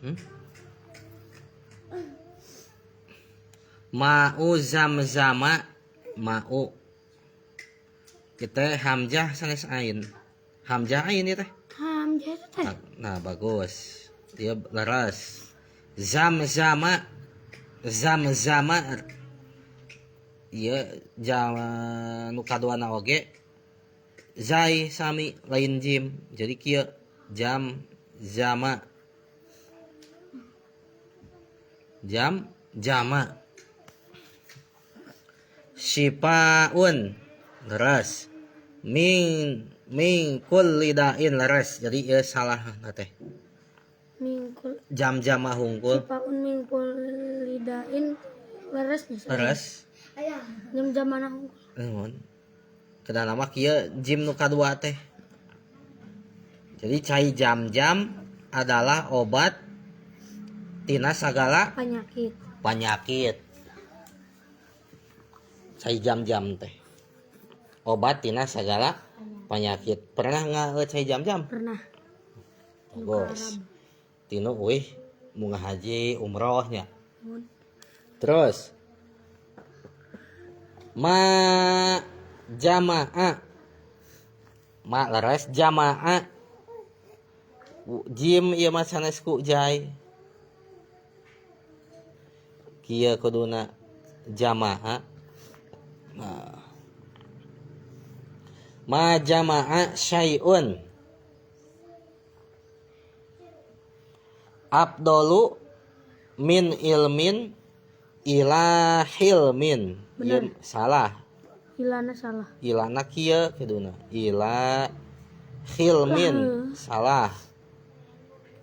Hmm? Ma'u zamzama ma'u. Kita hamzah sanes ain. Hamzah ain ya teh. Hamzah itu teh. Nah, bagus. Dia leres. Zamzama zamzama ieu nu kaduana oge zai sami lain jim. Jadi kieu jam zama. Jam jama. Shifaun leres. Min kulli dain leres. Jadi ieu salah teh. Mingkul. Jam-jama hungkul. Sipaun mingkul lidain leres nih. Leres. Jam mana hungkul? Nuhun. Kedah nama kieu jim nu kadua teh. Jadi cai jam-jam adalah obat tina sagala penyakit. Cai jam-jam teh. Obat tina sagala penyakit. Pernah nggak cai jam-jam? Pernah. Bagus. Tino wih munga haji umrohnya. Terus ma jamaah. Ma leres jamaah. Jim ieu mah sanes ku jai. Kieu kuduna jamaah. Nah. Ma jamaah syai'un. Abdolu min ilmin ila hilmin. Benar. Salah. Ilana salah. Ilana kieu keduna. Ila hilmin. Salah.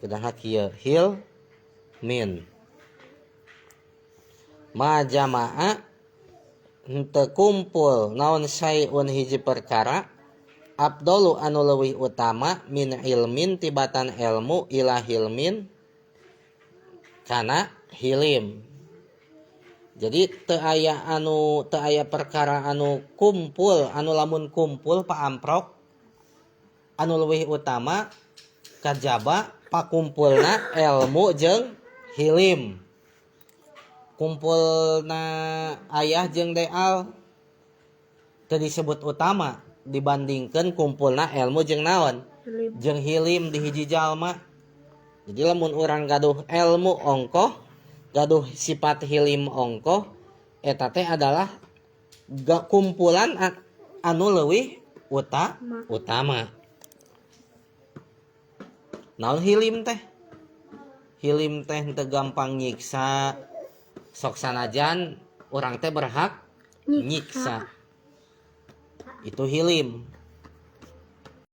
Kedah kieu hilmin. Ma jama'a henteu kumpul naon syai'un hiji perkara abdolu anu leuwih utama min ilmin tibatan ilmu ila hilmin kana hilim. Jadi teu aya perkara anu kumpul, anu lamun kumpul paamprok anu leuwih utama kajaba pakumpulna ilmu jeung hilim. Kumpulna ayah jeung deal teu disebut utama dibandingkeun kumpulna ilmu jeung naon? Jeung hilim di hiji jalma. Jadi lamun urang gaduh ilmu ongkoh, gaduh sifat hilim ongkoh, eta teh adalah kumpulan anu leuwih utama. Naon hilim teh? Hilim teh teu gampang nyiksa. Sok sanajan urang teh berhak nyiksa. Itu hilim.